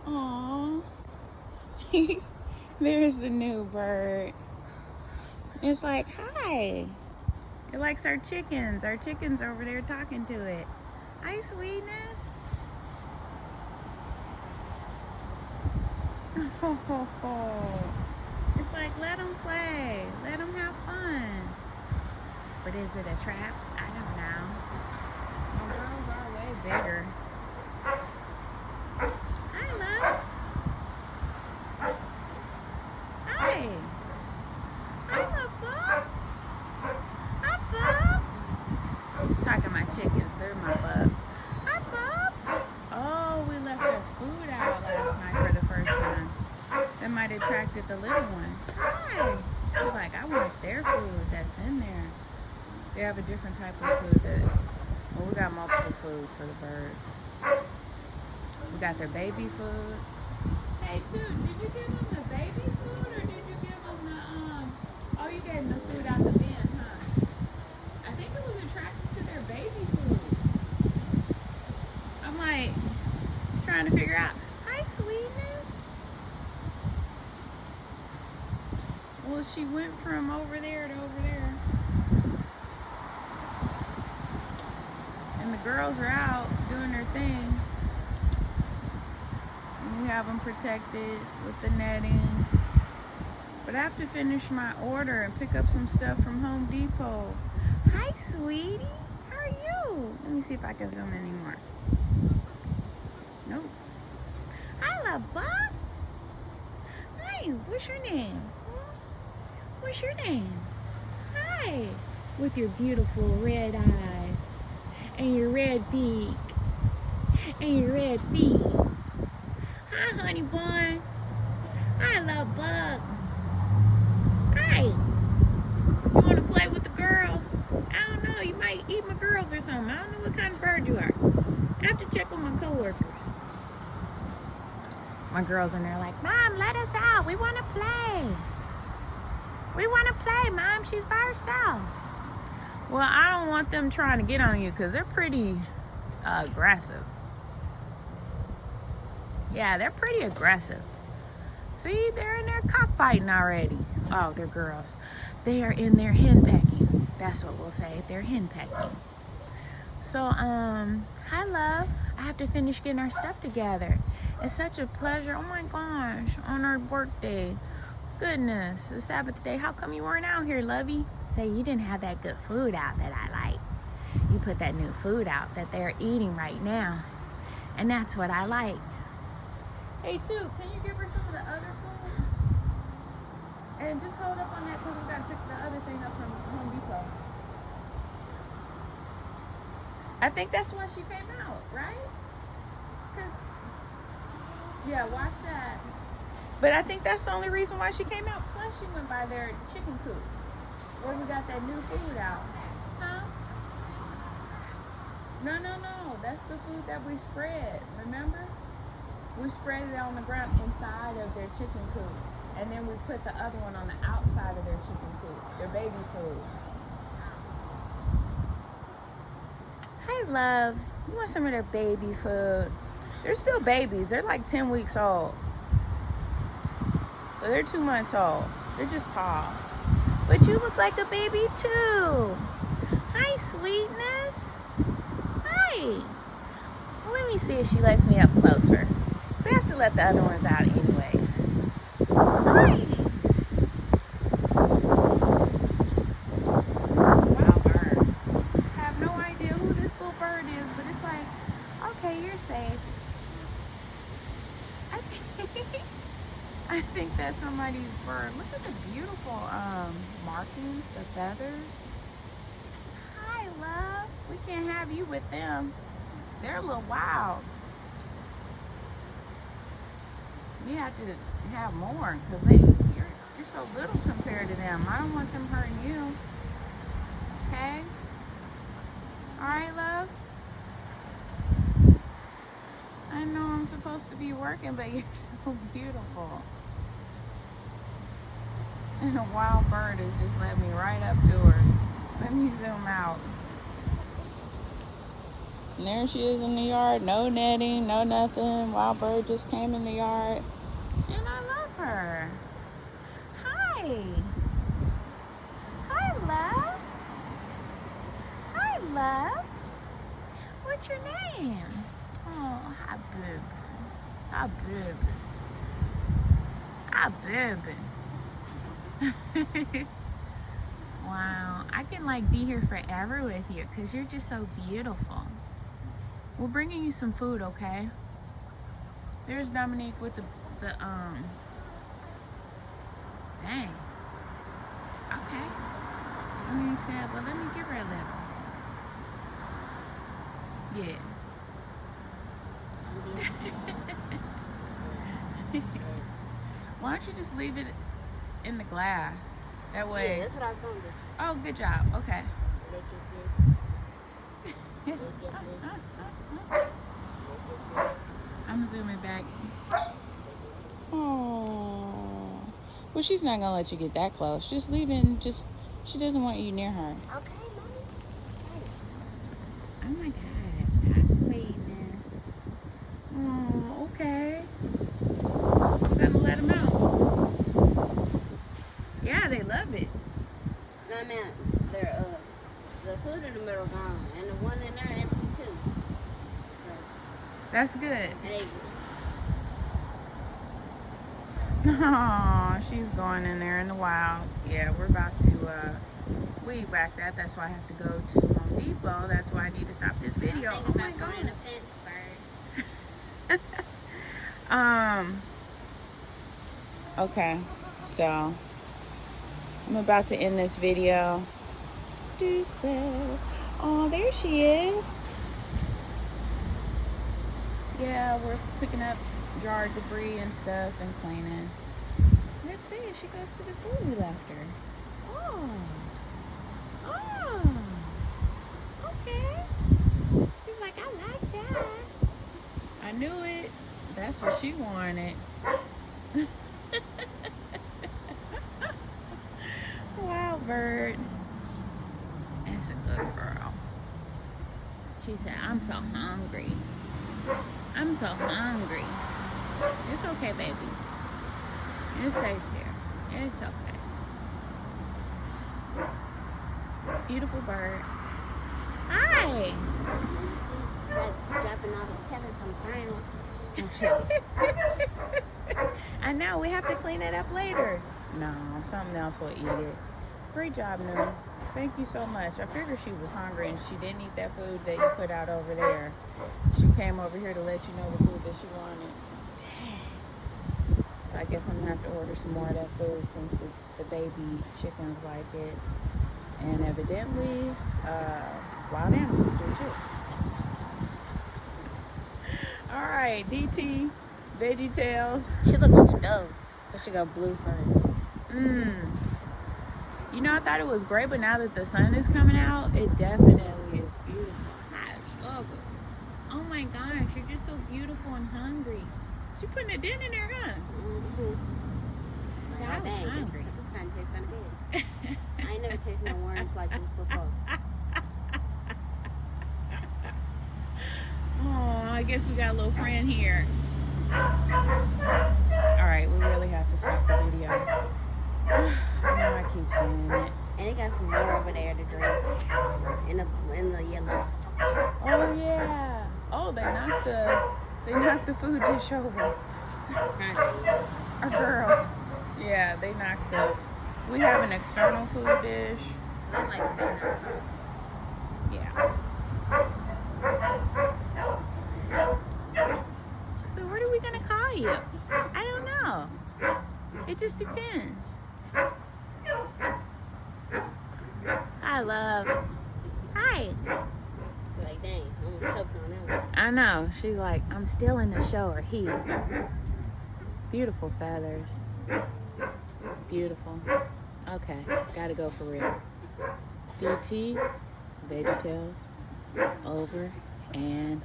Aww. There's the new bird. It's like, hi. It likes our chickens. Our chickens over there talking to it. Hi, sweetness. It's like, let them play. Let them have fun. But is it a trap? I don't know. My girls are way bigger. Hi, love. Hi. Hi, love bub. Hi, bubs. Talking to my chickens. They're my bubs. Hi, bubs. Oh, we left their food out last night for the first time. That might have attracted the little one. Hi. They're like, I want their food that's in there. They have a different type of food that, well, we got multiple foods for the birds. We got their baby food. Hey, Toot, did you give them the baby food or did you give them the, oh, you gave them the food out the bin, huh? I think it was attracted to their baby food. I'm like, trying to figure out, hi, sweetness. Well, she went from over there to over there. And the girls are out doing their thing. And we have them protected with the netting. But I have to finish my order and pick up some stuff from Home Depot. Hi, sweetie. How are you? Let me see if I can zoom in anymore. Nope. Hi, love bug. Hi, what's your name? What's your name? Hi. With your beautiful red eyes and your red beak and your red feet. Hi, honey bun. Hi, love bug. Hi. You want to play with the girls? I don't know. You might eat my girls or something. I don't know what kind of bird you are. I have to check with my coworkers. My girls in there like, Mom, let us out. We want to play. We want to play, Mom. She's by herself. Well, I don't want them trying to get on you because they're pretty aggressive. Yeah, they're pretty aggressive. See, they're in there cockfighting already. Oh, they're girls. They are in there hen pecking. That's what we'll say. They're hen pecking. So, hi, love. I have to finish getting our stuff together. It's such a pleasure. Oh my gosh, on our birthday. Goodness, the Sabbath day. How come you weren't out here, lovey? Say you didn't have that good food out that I like. You put that new food out that they're eating right now. And that's what I like. Hey, Toot, can you give her some of the other food? And just hold up on that because we got to pick the other thing up from Home Depot. I think that's why she came out, right? Because, yeah, watch that. But I think that's the only reason why she came out. Plus, she went by their chicken coop where we got that new food out. Huh? No. That's the food that we spread. Remember? We spread it on the ground inside of their chicken coop. And then we put the other one on the outside of their chicken coop. Their baby food. Hi, love. You want some of their baby food? They're still babies. They're like 10 weeks old. So they're 2 months old. They're just tall. But you look like a baby too. Hi, sweetness. Hi. Well, let me see if she lets me up closer. So I have to let the other ones out anyways. Hi. Wow, bird. I have no idea who this little bird is, but it's like, okay, you're safe. I think that's somebody's bird. Look at the beautiful markings, the feathers. Hi, love. We can't have you with them. They're a little wild. You have to have more because you're so little compared to them. I don't want them hurting you. Okay? All right, love? I know I'm supposed to be working, but you're so beautiful. And a wild bird has just led me right up to her. Let me zoom out. And there she is in the yard. No netting, no nothing. Wild bird just came in the yard. And I love her. Hi. Hi, love. Hi, love. What's your name? Oh, hi, baby. Hi, baby. Hi, baby. Wow, I can like be here forever with you because you're just so beautiful. We're bringing you some food, okay? There's Dominique with the dang. Okay. I mean, said, well, let me give her a little. Yeah. Why don't you just leave it in the glass? That way. Yeah, that's what I was going to do. Oh, good job. Okay. Look at this. Look at this. I'm zooming back. Oh. Well, she's not going to let you get that close. Just leaving, she doesn't want you near her. Okay, mommy. Oh my gosh. How sweetness. Oh, okay. I'm going to let them out. Yeah, they love it. No, I mean, the food in the middle gone, and the one in there empty too. So, That's good. and Oh, she's going in there in the wild. Yeah, we're about to weed whack that. That's why I have to go to Home Depot. That's why I need to stop this video. I think about going to Pittsburgh. Okay, so I'm about to end this video. Oh, there she is. Yeah, we're picking up jar debris and stuff and cleaning. Let's see if she goes to the food we left her. Oh, okay. She's like, I like that. I knew it. That's what she wanted. Wow, bird. That's a good girl. She said, I'm so hungry. I'm so hungry. It's okay, baby. It's safe here. It's okay. Beautiful bird. Hi. It's like dropping all the pellets on the ground. I know, we have to clean it up later. No, something else will eat it. Great job, Noo. Thank you so much. I figured she was hungry and she didn't eat that food that you put out over there. She came over here to let you know the food that she wanted. Dang. So I guess I'm going to have to order some more of that food since the baby chickens like it. And evidently, wild animals do too. All right, DT, VeggieTales. She look like a dove, but she got blue fur. You know, I thought it was great, but now that the sun is coming out, it definitely is beautiful. Hi, sugar. Oh my gosh, you're just so beautiful and hungry. She putting a dent in there, huh? Mm-hmm. So I was hungry. This kind of tastes kind of good. I ain't never tasted no worms like this before. Oh, I guess we got a little friend here. All right, we really have to stop the video. I know I keep saying it. And they got some more over there to drink in the yellow. Oh yeah. Oh, they knocked the food dish over. Our girls. Yeah, they knocked we have an external food dish. They like staying out first. Yeah. So what are we gonna call you? I don't know. It just depends. Hi, love. Hi. Like, dang, I'm almost choked on that one. I know. She's like, I'm still in the show or he. Beautiful feathers. Beautiful. Okay, gotta go for real. DT, VeggieTales, over and